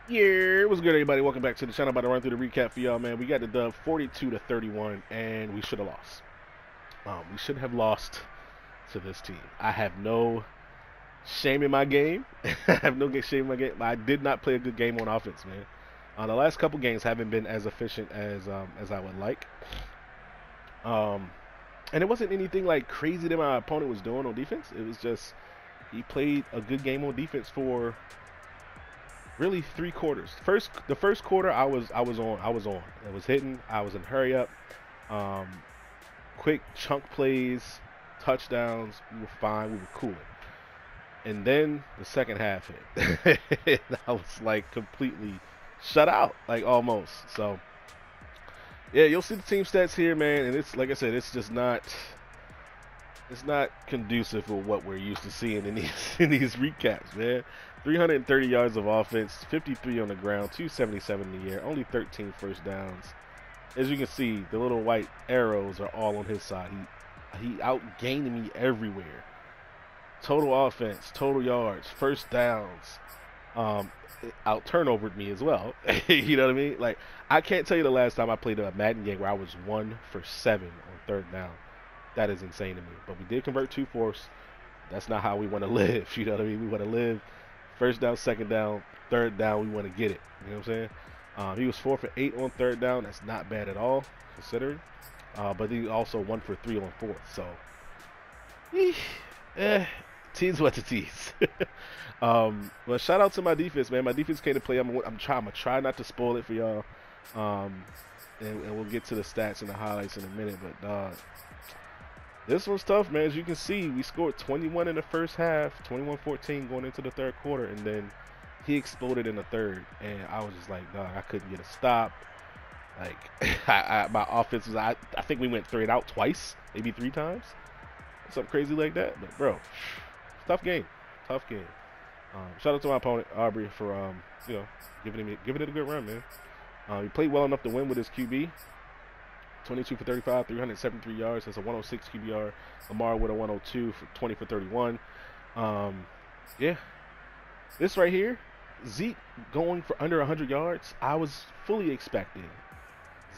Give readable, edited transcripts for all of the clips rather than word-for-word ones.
Yeah, what's good, everybody? Welcome back to the channel. About to run through the recap for y'all, man. We got the dub 42-31, and we should have lost. We should have lost to this team. I have no shame in my game. I have no shame in my game. I did not play a good game on offense, man. The last couple games haven't been as efficient as I would like. Um, and it wasn't anything like crazy that my opponent was doing on defense. It was just he played a good game on defense for really 3 quarters. The first quarter, I was on. It was hitting. I was in hurry up, um, quick chunk plays, touchdowns. We were fine. We were cooling. And then the second half hit. I was like completely shut out, like almost. So yeah, you'll see the team stats here, man. And it's like I said, it's not conducive for what we're used to seeing in these in these recaps, man. 330 yards of offense, 53 on the ground, 277 in the air, only 13 first downs. As you can see, the little white arrows are all on his side. He outgained me everywhere. Total offense, total yards, first downs, um, out turnovered me as well. You know what I mean? Like I can't tell you the last time I played a Madden game where I was 1 for 7 on third down. That is insane to me. But we did convert 2 fourths. That's not how we want to live. You know what I mean? We want to live first down, second down, third down. We want to get it. You know what I'm saying? He was 4 for 8 on third down. That's not bad at all, considering. But he also 1 for 3 on fourth. So, eh, tease what to tease. But shout out to my defense, man. My defense came to play. I'm gonna try not to spoil it for y'all. Um, and we'll get to the stats and the highlights in a minute. But this one's tough, man. As you can see, we scored 21 in the first half, 21-14 going into the third quarter, and then he exploded in the third. And I was just like, dog, I couldn't get a stop. Like, my offense was, I think we went 3-and-out twice, maybe 3 times, something crazy like that. But bro, tough game, tough game. Shout out to my opponent Aubrey for you know giving it a good run, man. He played well enough to win with his QB. 22 for 35, 373 yards. That's a 106 QBR. Lamar with a 102 for 20 for 31. Yeah, this right here, Zeke going for under 100 yards. I was fully expecting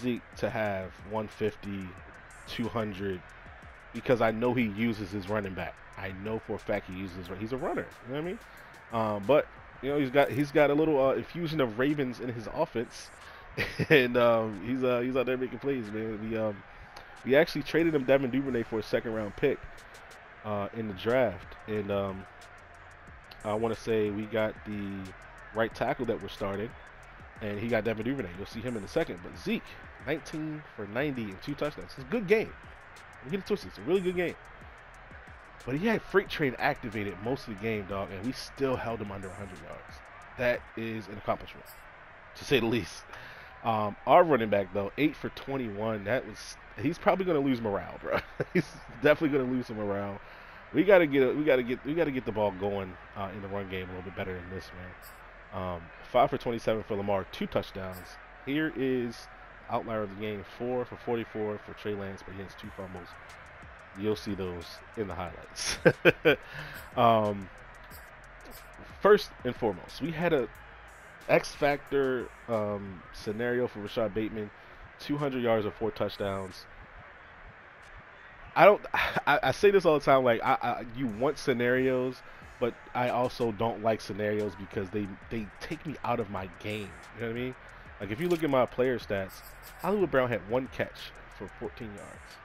Zeke to have 150, 200, because I know he uses his running back. I know for a fact he uses. He's a runner. You know what I mean? But you know he's got a little infusion of Ravens in his offense. And he's out there making plays, man. We actually traded him Devon Duvernay for a second-round pick in the draft, and I want to say we got the right tackle that we're starting, and he got Devon Duvernay. You'll see him in a second. But Zeke, 19 for 90 and 2 touchdowns. It's a good game. He hit it twisted. It's a really good game. But he had Freight Train activated most of the game, dog, and we still held him under 100 yards. That is an accomplishment, to say the least. Our running back though, 8 for 21. He's probably gonna lose morale, bro. He's definitely gonna lose some morale. We gotta get the ball going in the run game a little bit better than this, man. 5 for 27 for Lamar, 2 touchdowns. Here is outlier of the game, 4 for 44 for Trey Lance, but he has 2 fumbles. You'll see those in the highlights. First and foremost, we had a X Factor scenario for Rashad Bateman, 200 yards and 4 touchdowns. I say this all the time, like you want scenarios, but I also don't like scenarios because they take me out of my game. You know what I mean? Like if you look at my player stats, Hollywood Brown had 1 catch for 14 yards.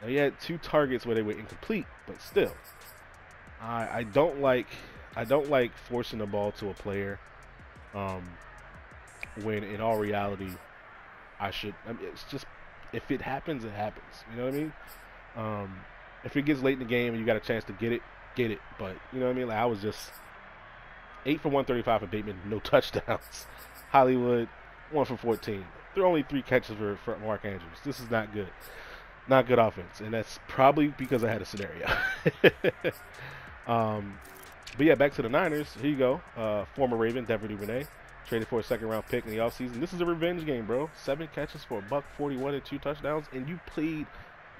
Now he had 2 targets where they were incomplete, but still, I don't like forcing the ball to a player. When in all reality, I mean, it's just, if it happens, it happens. You know what I mean? If it gets late in the game and you got a chance to get it. But you know what I mean? Like I was just 8 for 135 for Bateman, no touchdowns. Hollywood 1 for 14. There are only 3 catches for Mark Andrews. This is not good. Not good offense, and that's probably because I had a scenario. But yeah, back to the Niners. Here you go. Former Raven, Devon Duvernay, traded for a second-round pick in the offseason. This is a revenge game, bro. 7 catches for $141 and 2 touchdowns, and you played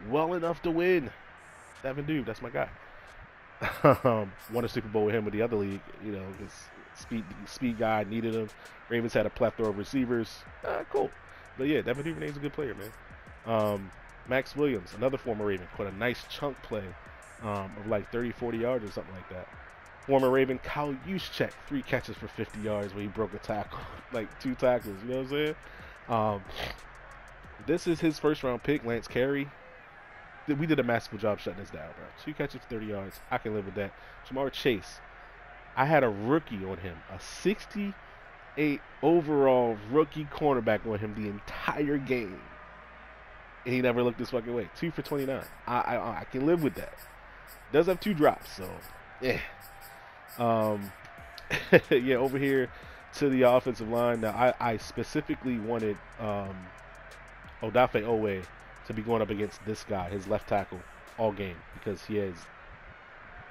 well enough to win. Devon Duve, that's my guy. Won a Super Bowl with him with the other league. You know, speed guy, needed him. Ravens had a plethora of receivers. Cool. But yeah, Devon Duvernay's a good player, man. Max Williams, another former Raven, caught a nice chunk play of like 30, 40 yards or something like that. Former Raven Kyle Juszczyk, 3 catches for 50 yards where he broke a tackle, like 2 tackles. You know what I'm saying? This is his first round pick, Lance Carey. We did a masterful job shutting this down, bro. 2 catches, 30 yards. I can live with that. Jamar Chase, I had a rookie on him, a 68 overall rookie cornerback on him the entire game. And he never looked this fucking way. 2 for 29. I can live with that. Does have 2 drops, so yeah. Yeah, over here to the offensive line. Now, I specifically wanted Odafe Owe to be going up against this guy, his left tackle, all game because he has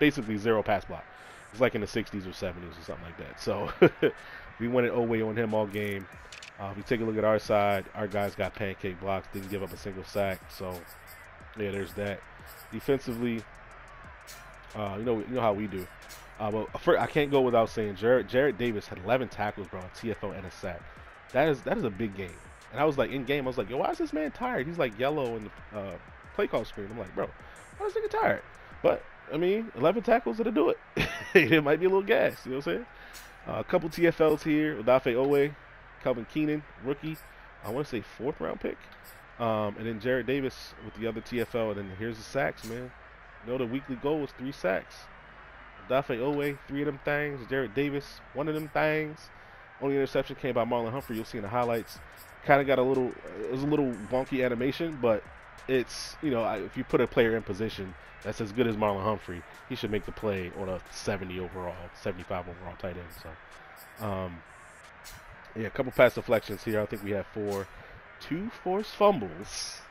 basically 0 pass block. It's like in the 60s or 70s or something like that. So we wanted Owe on him all game. If you take a look at our side, our guys got pancake blocks, didn't give up a single sack. So yeah, there's that. Defensively, you know how we do. But I can't go without saying Jarrett Davis had 11 tackles, bro, on TFO and a sack. That is a big game. And I was like, in game, I was like, yo, why is this man tired? He's like yellow in the play call screen. I'm like, bro, why is this nigga tired? But I mean, 11 tackles that'll do it. It might be a little gas. You know what I'm saying? A couple TFLs here. Odafe Owe, Kelvin Keenan, rookie. I want to say 4th round pick. And then Jarrett Davis with the other TFL. And then here's the sacks, man. You know the weekly goal was 3 sacks. Odafe Owe, 3 of them things. Jarrett Davis, 1 of them things. Only interception came by Marlon Humphrey. You'll see in the highlights. Kind of got it was a little wonky animation, but it's, you know, if you put a player in position that's as good as Marlon Humphrey, he should make the play on a 70 overall, 75 overall tight end. So, yeah, a couple pass deflections here. I think we have 4. 2 forced fumbles.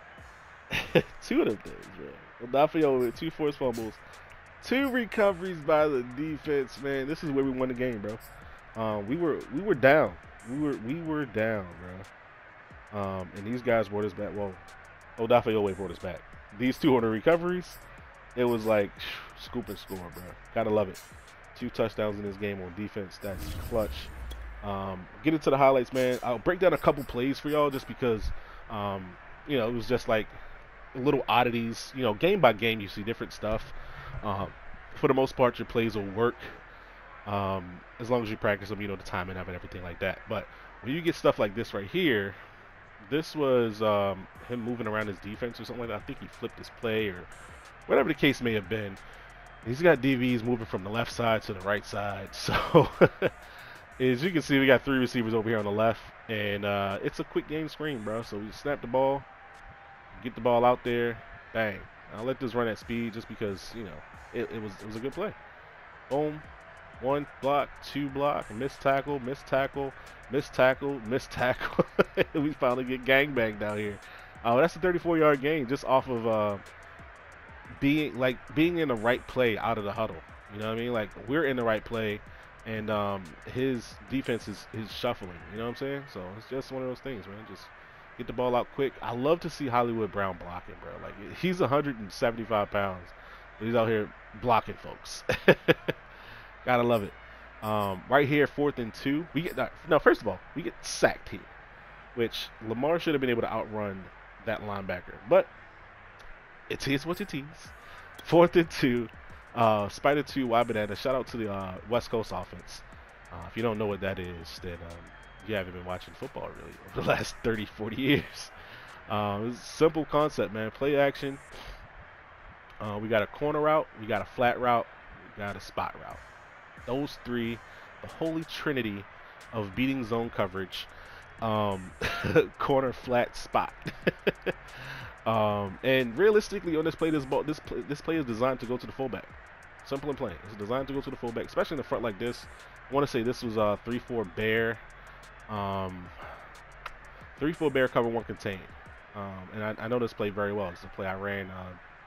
2 of them things, man. Odafe Owe, 2 forced fumbles. 2 recoveries by the defense, man. This is where we won the game, bro. We were down. We were down, bro. And these guys brought us back. Well, Odafe Owe brought us back. These 200 recoveries, it was like scoop and score, bro. Gotta love it. 2 touchdowns in this game on defense. That's clutch. Get into the highlights, man. I'll break down a couple plays for y'all just because, you know, it was just like little oddities. You know, game by game, you see different stuff. For the most part, your plays will work as long as you practice them, you know, the timing of it, everything like that. But when you get stuff like this right here, this was him moving around his defense or something like that. I think he flipped his play or whatever the case may have been. He's got DBs moving from the left side to the right side. So as you can see, we got 3 receivers over here on the left, and it's a quick game screen, bro. So we snap the ball, get the ball out there, bang. I'll let this run at speed just because, you know, it was a good play. Boom. 1 block, 2 block, missed tackle, missed tackle, missed tackle, missed tackle. We finally get gangbanged down here. That's a 34-yard gain just off of being in the right play out of the huddle. You know what I mean? Like, we're in the right play, and his defense is shuffling. You know what I'm saying? So it's just one of those things, man. Just get the ball out quick. I love to see Hollywood Brown blocking, bro. Like, he's 175 pounds, but he's out here blocking folks. Gotta love it. Right here, 4th and 2. We get first of all, we get sacked here, which Lamar should have been able to outrun that linebacker, but it is what it is. 4th and 2. Spider 2, Y Banana. Shout out to the West Coast offense. If you don't know what that is, then you haven't been watching football really over the last 30, 40 years. It's a simple concept, man. Play action. We got a corner route, we got a flat route, we got a spot route. Those 3, the holy trinity of beating zone coverage, corner, flat, spot. And realistically, on this play, this play is designed to go to the fullback. Simple and plain. It's designed to go to the fullback, especially in the front like this. I want to say this was 3-4 bear, 3-4 bear cover 1 contain. And I know this play very well. It's a play I ran,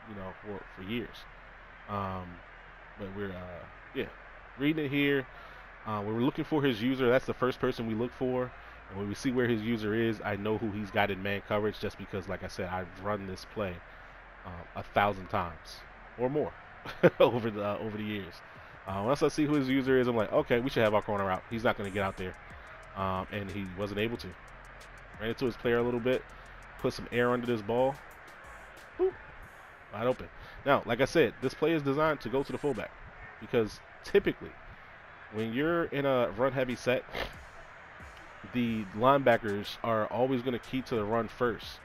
you know, for years. But we're reading it here. When we're looking for his user, that's the first person we look for. And when we see where his user is, I know who he's got in man coverage just because, like I said, I've run this play 1,000 times or more over the years. Once I see who his user is, I'm like, okay, we should have our corner out. He's not going to get out there. And he wasn't able to. Ran into his player a little bit, put some air under this ball. Boop, wide open. Now, like I said, this play is designed to go to the fullback because typically when you're in a run-heavy set, the linebackers are always going to key to the run first.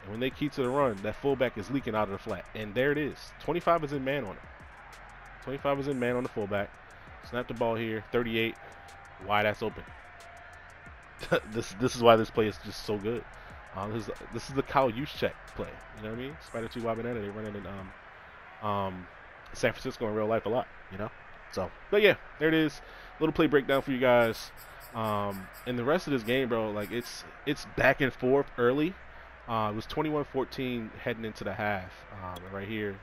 And when they key to the run, that fullback is leaking out of the flat. And there it is. 25 is in man on it. 25 is in man on the fullback. Snap the ball here. 38. Wide ass open. This is why this play is just so good. This is the Kyle Juszczyk play. You know what I mean? Spider 2 wide banana. They run it in San Francisco in real life a lot. You know? So, but yeah, there it is. Little play breakdown for you guys. And the rest of this game, bro, like it's back and forth early. It was 21-14 heading into the half. Right here,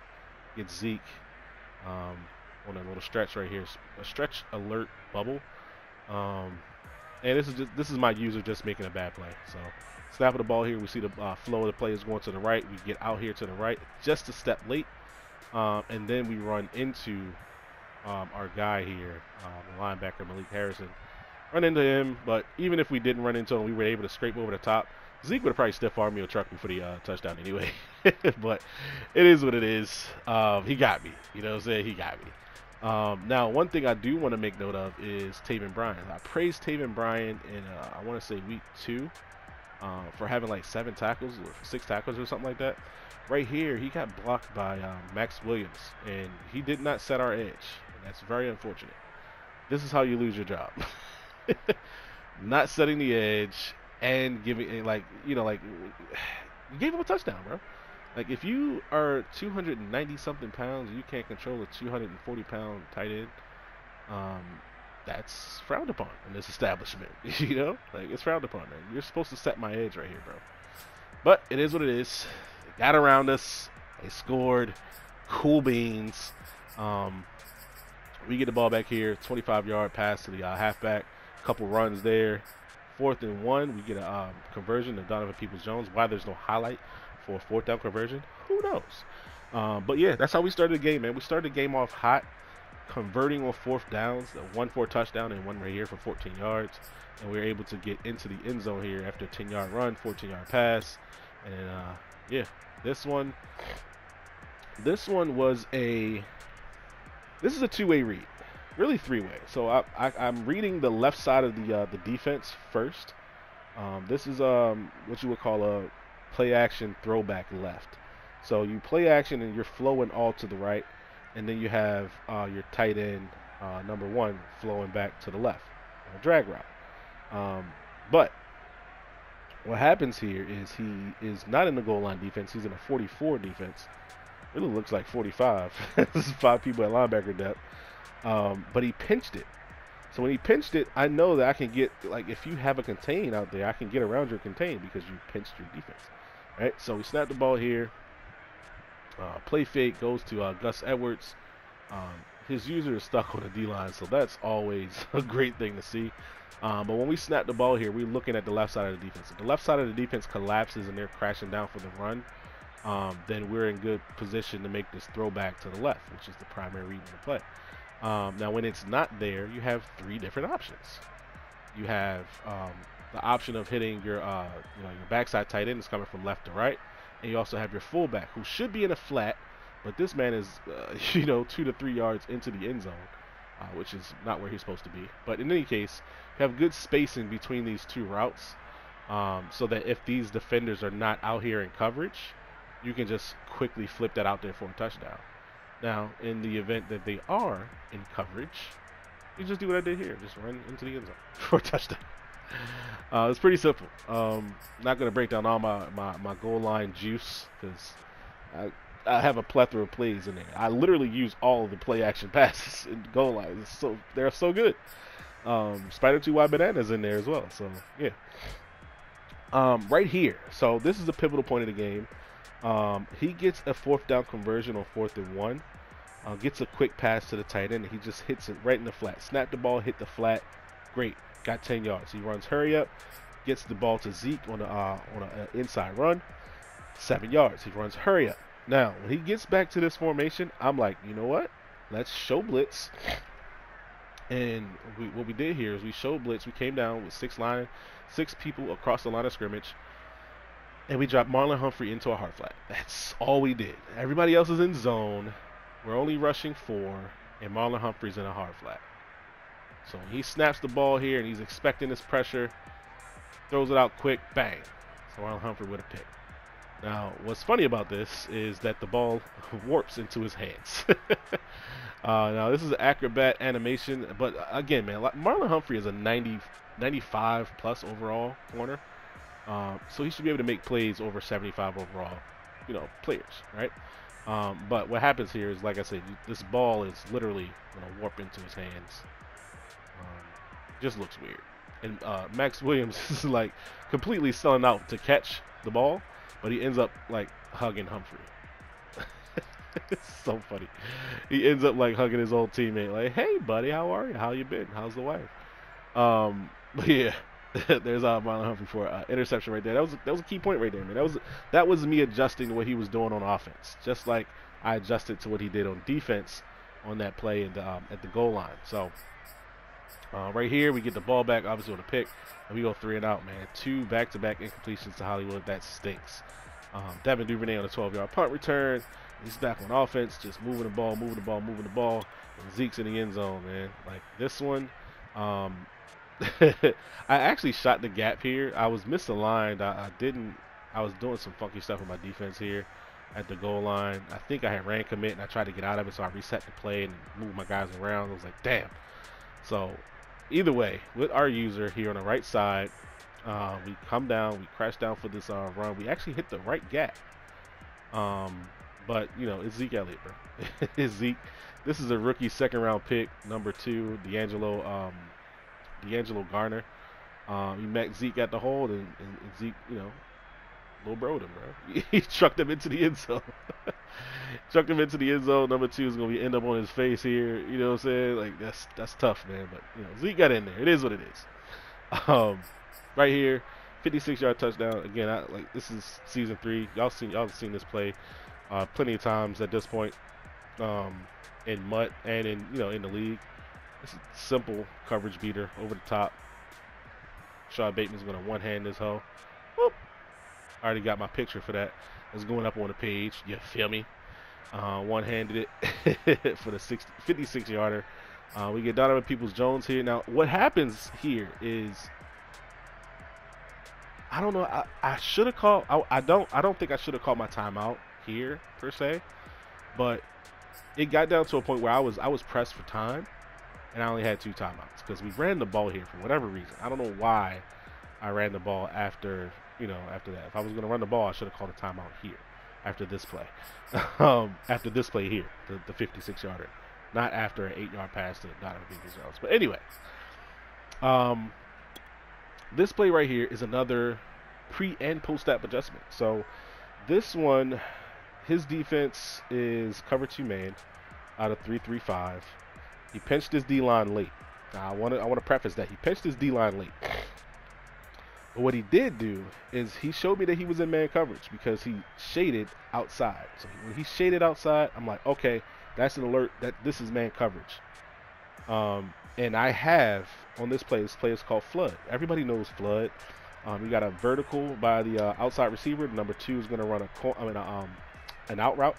get Zeke on a little stretch right here, a stretch alert bubble. And this is my user just making a bad play. So snap of the ball here, we see the flow of the players going to the right. We get out here to the right, just a step late, and then we run into our guy here, the linebacker Malik Harrison. Run into him, but even if we didn't run into him, we were able to scrape over the top. Zeke would have probably stiff-armed me or trucked me for the touchdown anyway. But it is what it is. He got me. You know what I'm saying? He got me. Now, one thing I do want to make note of is Taven Bryan. I praised Taven Bryan in, I want to say, week 2 for having like 7 tackles or 6 tackles or something like that. Right here, he got blocked by Max Williams, and he did not set our edge. And that's very unfortunate. This is how you lose your job. Not setting the edge and giving, like, you know, like, you gave him a touchdown, bro. Like, if you are 290 something pounds and you can't control a 240 pound tight end, that's frowned upon in this establishment. You know, like, it's frowned upon, man. You're supposed to set my edge right here, bro. But it is what it is. They got around us. They scored. Cool beans. We get the ball back here. 25-yard pass to the halfback. Couple runs there. 4th and 1. We get a conversion to Donovan Peoples-Jones. Why there's no highlight for a 4th down conversion, who knows? But yeah, that's how we started the game, man. We started the game off hot, converting on 4th downs, 1 for a touchdown and 1 right here for 14 yards. And we were able to get into the end zone here after a 10-yard run, 14-yard pass. And yeah, this one was this is a 2-way read. Really 3-way. So I'm reading the left side of the defense first. This is what you would call a play action throwback left. So you play action and you're flowing all to the right, and then you have your tight end number 1 flowing back to the left on a drag route. But what happens here is he is not in the goal line defense. He's in a 44 defense. Really looks like 45. This is 5 people at linebacker depth. But he pinched it. So when he pinched it, I know that I can get, like, if you have a contain out there, I can get around your contain because you pinched your defense. Right? So we snap the ball here. Play fake goes to Gus Edwards. His user is stuck on the D-line, so that's always a great thing to see. But when we snap the ball here, we're looking at the left side of the defense. If the left side of the defense collapses and they're crashing down for the run, then we're in good position to make this throwback to the left, which is the primary read of the play. Now, when it's not there, you have 3 different options. You have the option of hitting your your backside tight end is coming from left to right, and you also have your fullback who should be in a flat, but this man is 2 to 3 yards into the end zone, which is not where he's supposed to be. But in any case, you have good spacing between these 2 routes, so that if these defenders are not out here in coverage, you can just quickly flip that out there for a touchdown. Now, in the event that they are in coverage, you just do what I did here. Just run into the end zone for a touchdown. It's pretty simple. Not going to break down all my goal line juice because I have a plethora of plays in there. I literally use all of the play action passes in goal line. They're so good. Spider 2 wide bananas in there as well. So, yeah. Right here. So, this is the pivotal point of the game. He gets a 4th down conversion on 4th and 1. Gets a quick pass to the tight end, and he just hits it right in the flat. Snap the ball, hit the flat. Great. Got 10 yards. He runs hurry up, gets the ball to Zeke on an inside run. 7 yards. He runs hurry up. Now, when he gets back to this formation, I'm like, you know what? Let's show blitz. And what we did here is we showed blitz. We came down with six people across the line of scrimmage, and we dropped Marlon Humphrey into a hard flat. That's all we did. Everybody else is in zone. We're only rushing 4, and Marlon Humphrey's in a hard flat. So when he snaps the ball here and he's expecting this pressure, throws it out quick, bang. So Marlon Humphrey with a pick. Now, what's funny about this is that the ball warps into his hands. Now, this is an acrobat animation, but again, man, Marlon Humphrey is a 95 plus overall corner. So he should be able to make plays over 75 overall, players, right? But what happens here is, like I said, this ball is literally going to warp into his hands. Just looks weird. And Max Williams is like completely selling out to catch the ball, but he ends up like hugging Humphrey. It's so funny. He ends up like hugging his old teammate, like, "Hey, buddy, how are you? How you been? How's the wife?" But yeah, there's Marlon Humphrey for interception right there. That was a key point right there, man. That was me adjusting to what he was doing on offense, just like I adjusted to what he did on defense on that play at the goal line. So right here, we get the ball back, obviously on a pick, and we go 3 and out, man. 2 back-to-back incompletions to Hollywood. That stinks. Devon Duvernay on a 12-yard punt return. He's back on offense, just moving the ball. And Zeke's in the end zone, man. Like this one, I actually shot the gap here. I was misaligned. I was doing some funky stuff with my defense here at the goal line. I think I had ran commit, and I tried to get out of it, so I reset the play and moved my guys around. I was like, damn. So either way, with our user here on the right side, we come down, we crash down for this run. We actually hit the right gap. But, it's Zeke Elliott, bro. It's Zeke. This is a rookie second-round pick, number 2, D'Angelo Garner. He met Zeke at the hold, and Zeke, little broed him, bro. He trucked him into the end zone. Number 2 is going to end up on his face here. You know what I'm saying? Like, that's tough, man. But, Zeke got in there. It is what it is. Right here, 56-yard touchdown. Again, this is season 3. Y'all seen this play plenty of times at this point, in MUT and in the league. It's a simple coverage beater over the top. Shaw Bateman's going to one-hand this hoe. Whoop. I already got my picture for that. It's going up on the page. You feel me? One-handed it for the 56-yarder. We get Donovan Peoples-Jones here. Now, what happens here is, I don't know. I should have called. I don't think I should have called my timeout here per se, but it got down to a point where I was pressed for time, and I only had 2 timeouts because we ran the ball here for whatever reason. I don't know why I ran the ball after that. If I was going to run the ball, I should have called a timeout here after this play. After this play here, the 56-yarder, not after an 8-yard pass to Donovan Peoples-Jones. But anyway, this play right here is another pre and post-snap adjustment. So this one, his defense is cover 2 man out of 3-3-5. He pinched his D-line late. Now I want to preface that he pinched his D-line late. But what he did do is he showed me that he was in man coverage because he shaded outside. So when he shaded outside, I'm like, okay, that's an alert that this is man coverage. And I have on this play is called flood. Everybody knows flood. You got a vertical by the outside receiver. Number 2 is going to run an out route,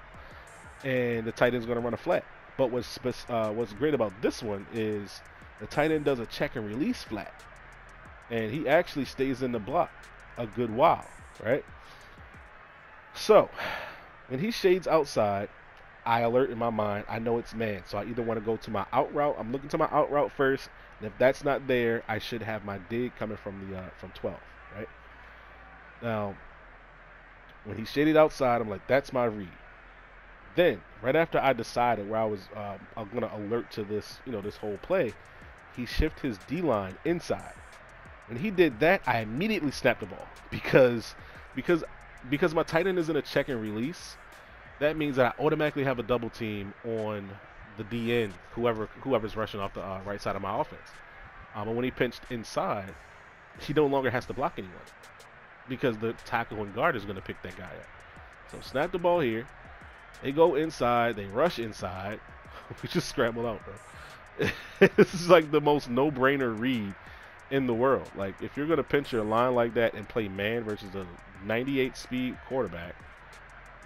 and the tight end is going to run a flat. But what's great about this one is the tight end does a check and release flat, and he actually stays in the block a good while, right? So when he shades outside, I alert in my mind, I know it's man. So I either want to go to my out route. I'm looking to my out route first. And if that's not there, I should have my dig coming from 12, right? Now, when he shaded outside, I'm like, that's my read. Then, right after I decided where I'm going to alert to this, this whole play, he shifted his D-line inside. When he did that, I immediately snapped the ball because my tight end is in a check and release. That means that I automatically have a double team on the DN, whoever's rushing off the right side of my offense. But when he pinched inside, he no longer has to block anyone because the tackle and guard is going to pick that guy up. So snap the ball here. They go inside. They rush inside. We just scramble out, bro. This is like the most no-brainer read in the world. Like, if you're going to pinch your line like that and play man versus a 98 speed quarterback,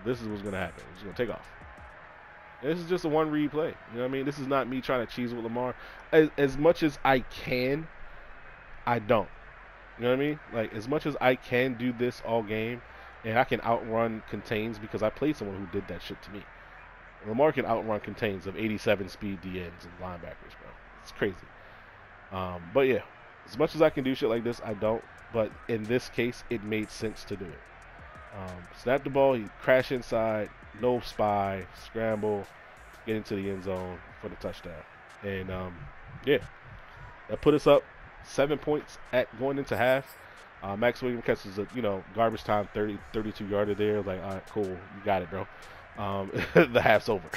this is what's going to happen. It's going to take off. And this is just a one read play. You know what I mean? This is not me trying to cheese with Lamar. As much as I can, I don't. You know what I mean? Like, as much as I can do this all game, and I can outrun contains because I played someone who did that shit to me. Lamar can outrun contains of 87 speed DNs and linebackers, bro. It's crazy. But yeah, as much as I can do shit like this, I don't. But in this case, it made sense to do it. Snap the ball, he crash inside, no spy, scramble, get into the end zone for the touchdown. And yeah, that put us up 7 points at going into half. Max Williams catches a garbage time 32 yarder there. Like, all right, cool, you got it, bro. The half's over.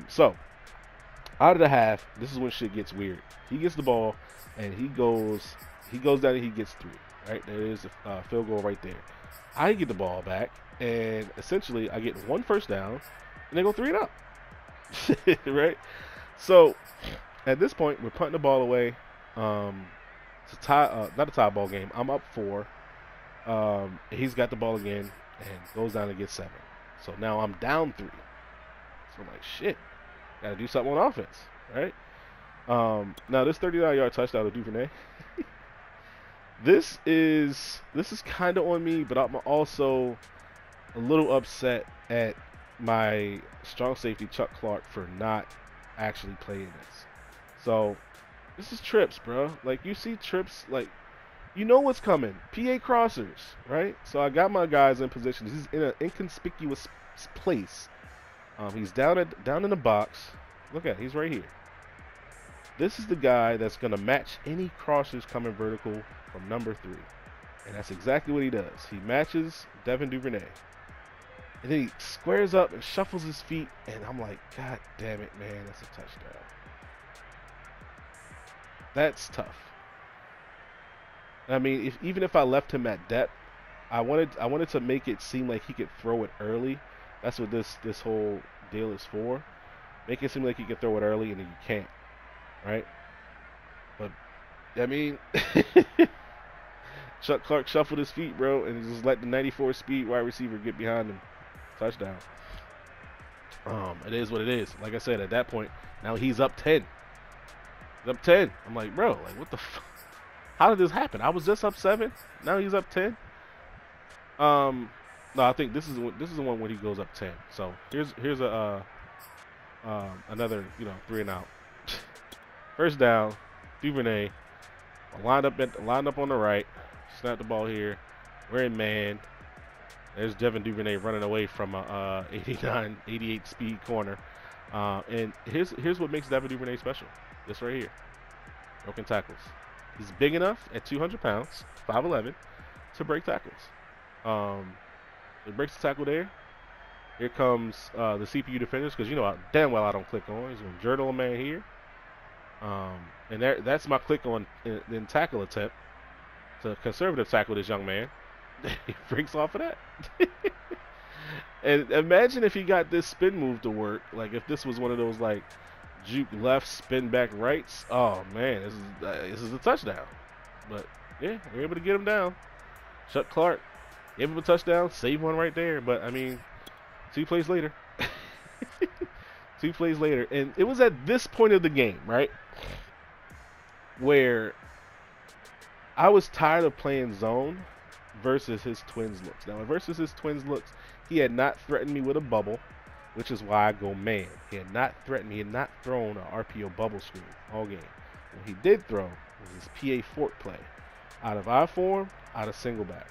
So out of the half, this is when shit gets weird. He gets the ball and he goes down and he gets 3. Right there is a field goal right there. I get the ball back and essentially I get 1 first down and they go 3 and out. Right. So at this point, we're punting the ball away. It's a tie, not a tie ball game. I'm up 4. He's got the ball again and goes down and gets 7. So now I'm down 3. So I'm like, shit, gotta do something on offense, right? Now this 39-yard touchdown to Duvernay. This is kind of on me, but I'm also a little upset at my strong safety Chuck Clark for not actually playing this. So this is trips, bro. Like, you see trips, like, you know what's coming. PA crossers, right? So I got my guys in position. He's in an inconspicuous place. He's down in the box. Look at it. He's right here. This is the guy that's going to match any crossers coming vertical from number 3. And that's exactly what he does. He matches Devon Duvernay. And then he squares up and shuffles his feet. And I'm like, God damn it, man. That's a touchdown. That's tough. I mean, even if I left him at depth, I wanted to make it seem like he could throw it early. That's what this whole deal is for. Make it seem like he can throw it early and then you can't, right? But I mean, Chuck Clark shuffled his feet, bro, and just let the 94 speed wide receiver get behind him. Touchdown. It is what it is. Like I said, at that point, now he's up 10. He's up 10. I'm like, bro, like, what the fuck? How did this happen? I was just up 7. Now he's up 10. No, I think this is the one when he goes up 10. So here's a another 3 and out. First down, Duvernay lined up on the right. Snap the ball here. We're in man. There's Devon Duvernay running away from a 88 speed corner. And here's what makes Devon Duvernay special. This right here. Broken tackles. He's big enough at 200 pounds, 5'11", to break tackles. He breaks the tackle there. Here comes the CPU defenders, because damn well I don't click on. He's going to journal a man here. And that's my click on in tackle attempt to conservative tackle this young man. He breaks off of that. And imagine if he got this spin move to work. Like, if this was one of those, like, juke left, spin back rights. Oh man, this is a touchdown. But yeah, we're able to get him down. Chuck Clark gave him a touchdown, save one right there. But I mean, 2 plays later. 2 plays later, and it was at this point of the game, right, where I was tired of playing zone versus his twins looks. Now, versus his twins looks, he had not threatened me with a bubble, which is why I go man. He had not threatened me. He had not thrown an RPO bubble screen all game. What he did throw was his PA fork play. Out of I form, out of single back.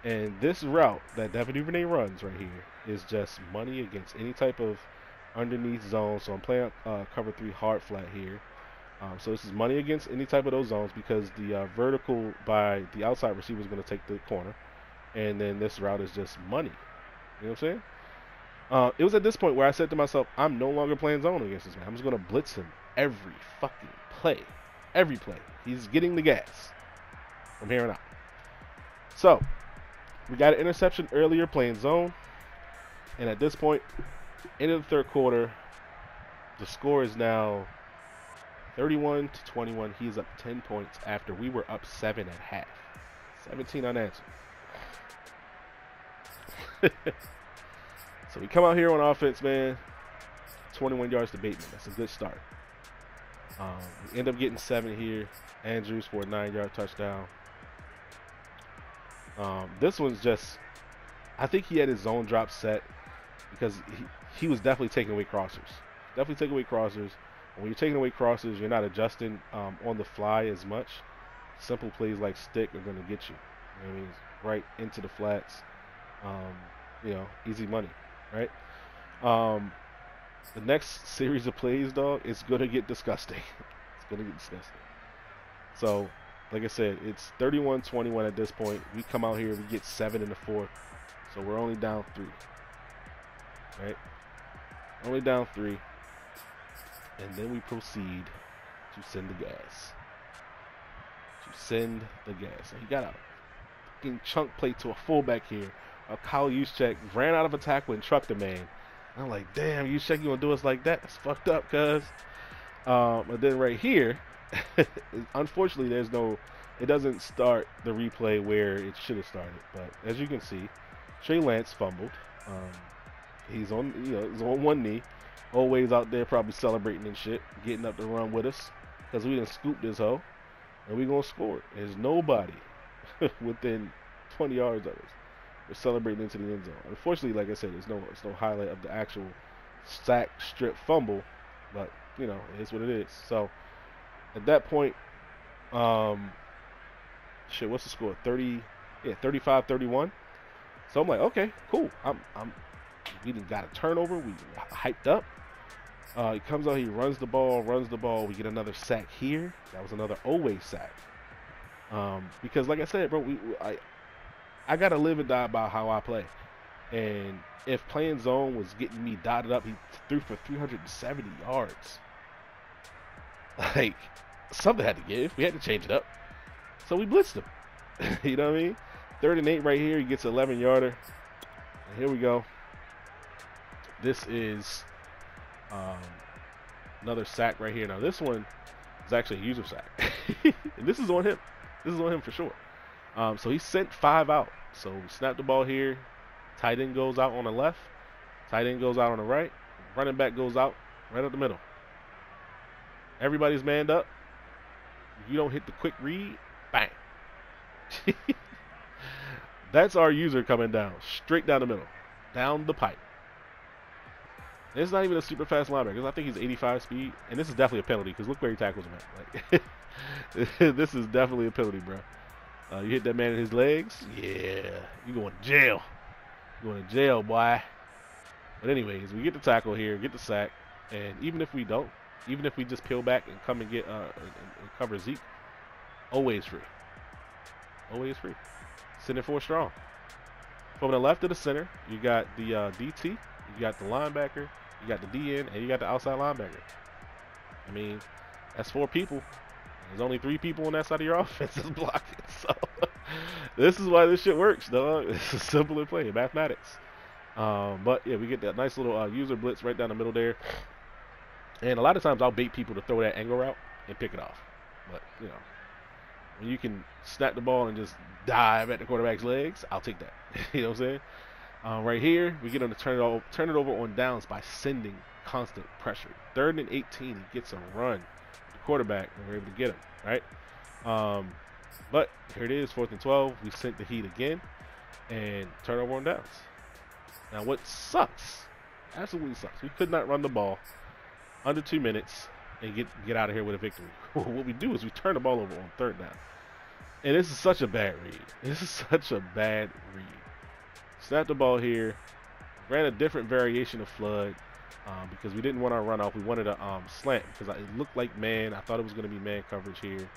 And this route that Devon Duvernay runs right here is just money against any type of underneath zone. So I'm playing cover 3 hard flat here. So this is money against any type of those zones because the vertical by the outside receiver is going to take the corner. And then this route is just money. You know what I'm saying? It was at this point where I said to myself, I'm no longer playing zone against this man. I'm just going to blitz him every fucking play. Every play. He's getting the gas from here on out. So, we got an interception earlier playing zone. And at this point, end of the third quarter, the score is now 31-21. He's up 10 points after we were up 7 at half. 17 unanswered. So we come out here on offense, man. 21 yards to Bateman. That's a good start. We end up getting 7 here. Andrews for a 9-yard touchdown. This one's just, I think he had his zone drop set because he was definitely taking away crossers. Definitely taking away crossers. When you're taking away crossers, you're not adjusting on the fly as much. Simple plays like stick are going to get you. You know what I mean? Right into the flats. You know, easy money, right? The next series of plays, dog, it's going to get disgusting. It's going to get disgusting. So, like I said, it's 31-21 at this point. We come out here, we get 7 in the fourth. So we're only down 3. Right? Only down 3. And then we proceed to send the gas. And he got a fucking chunk play to a fullback here. Kyle Juszczyk ran out of a tackle and trucked a man. I'm like, damn, Juszczyk, you gonna do us like that? That's fucked up, cuz. But then right here, unfortunately, it doesn't start the replay where it should have started. But as you can see, Trey Lance fumbled. He's on one knee. Always out there probably celebrating and shit, getting up to run with us because we done scooped this hoe and we gonna score. There's nobody within 20 yards of us. We're celebrating into the end zone. Unfortunately, like I said, there's no highlight of the actual sack, strip, fumble, but you know, it is what it is. So at that point, shit, what's the score? 35-31. So I'm like, okay, cool. We done got a turnover. We hyped up. He comes out, he runs the ball. We get another sack here. That was another Oway sack. Because like I said, bro, I gotta live and die by how I play. And if playing zone was getting me dotted up, he threw for 370 yards. Like, something had to give. We had to change it up. So we blitzed him. You know what I mean? 3rd and 8 right here. He gets an 11-yarder. And here we go. This is another sack right here. Now this one is actually a user sack. And this is on him. This is on him for sure. So he sent 5 out. So we snap the ball here. Tight end goes out on the left. Tight end goes out on the right. Running back goes out right up the middle. Everybody's manned up. You don't hit the quick read. Bang. That's our user coming down. Straight down the middle. Down the pipe. It's not even a super fast linebacker. I think he's 85 speed. And this is definitely a penalty because look where he tackles him at. Like, this is definitely a penalty, bro. You hit that man in his legs. Yeah. You going to jail. You going to jail, boy. But anyways, we get the tackle here, get the sack. And even if we don't, even if we just peel back and come and get and cover Zeke, always free. Always free. Center 4 strong. From the left of the center, you got the DT, you got the linebacker, you got the DN, and you got the outside linebacker. I mean, that's 4 people. There's only 3 people on that side of your offense that's blocking. So this is why this shit works, dog. It's a simpler play, mathematics. But yeah, we get that nice little user blitz right down the middle there. And a lot of times I'll bait people to throw that angle route and pick it off. But, you know, when you can snap the ball and just dive at the quarterback's legs, I'll take that. You know what I'm saying? Right here, we get him to turn it over on downs by sending constant pressure. 3rd and 18, he gets a run. The quarterback, and we're able to get him, right? But here it is, 4th and 12. We sent the heat again and turnover on downs. Now, what sucks, absolutely sucks, we could not run the ball under 2 minutes and get out of here with a victory. What we do is we turn the ball over on 3rd down. And this is such a bad read. This is such a bad read. Snap the ball here. Ran a different variation of flood because we didn't want our runoff. We wanted a slant because it looked like man. I thought it was going to be man coverage here.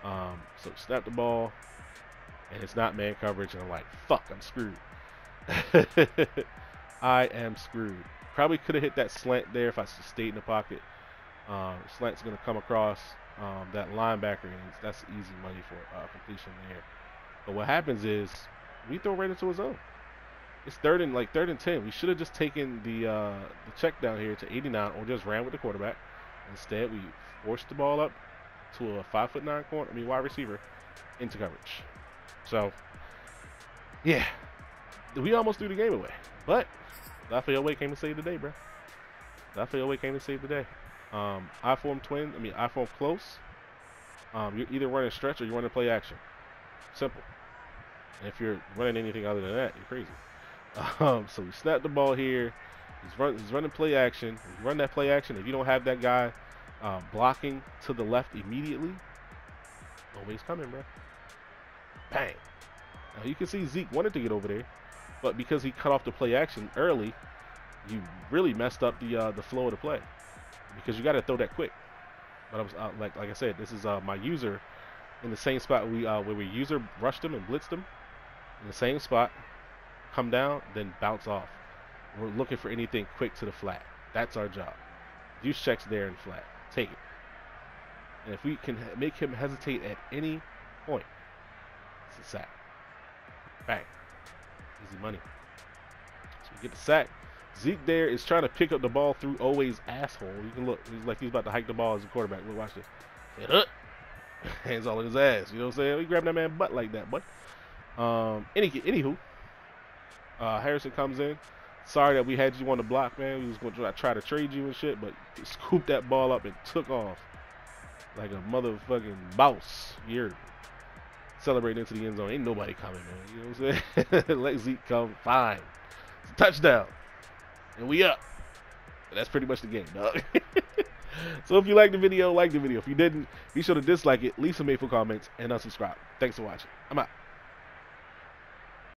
So snap the ball, and it's not man coverage. And I'm like, fuck, I'm screwed. I am screwed. Probably could have hit that slant there if I stayed in the pocket. Slant's going to come across that linebacker, and that's easy money for completion there. But what happens is we throw right into his zone. It's 3rd and 10. We should have just taken the check down here to 89 or just ran with the quarterback. Instead, we forced the ball up to a 5'9" wide receiver into coverage. So, yeah, we almost threw the game away. But Lafayette Way came to save the day, bro. Lafayette Way came to save the day. I-form close. You're either running stretch or you're running play action. Simple. And if you're running anything other than that, you're crazy. So we snap the ball here. He's running play action. If you run that play action, if you don't have that guy blocking to the left immediately, nobody's coming, bro. Bang. Now you can see Zeke wanted to get over there, but because he cut off the play action early, you really messed up the flow of the play because you got to throw that quick. But I was like I said, this is my user in the same spot where we user rushed him and blitzed him in the same spot, come down, then bounce off. We're looking for anything quick to the flat. That's our job. Use checks there and flat. Take it. And if we can make him hesitate at any point, it's a sack. Bang. Easy money. So we get the sack. Zeke there is trying to pick up the ball through Oweh's asshole. You can look. He's like he's about to hike the ball as a quarterback. Look, watch this. Hands all in his ass. You know what I'm saying? We grab that man butt like that, but anywho, Harrison comes in. Sorry that we had you on the block, man. We was going to try to trade you and shit, but he scooped that ball up and took off like a motherfucking boss. You're celebrating into the end zone. Ain't nobody coming, man. You know what I'm saying? Let Zeke come. Fine. It's a touchdown. And we up. And that's pretty much the game, dog. So if you liked the video, like the video. If you didn't, be sure to dislike it, leave some hateful comments, and unsubscribe. Thanks for watching. I'm out.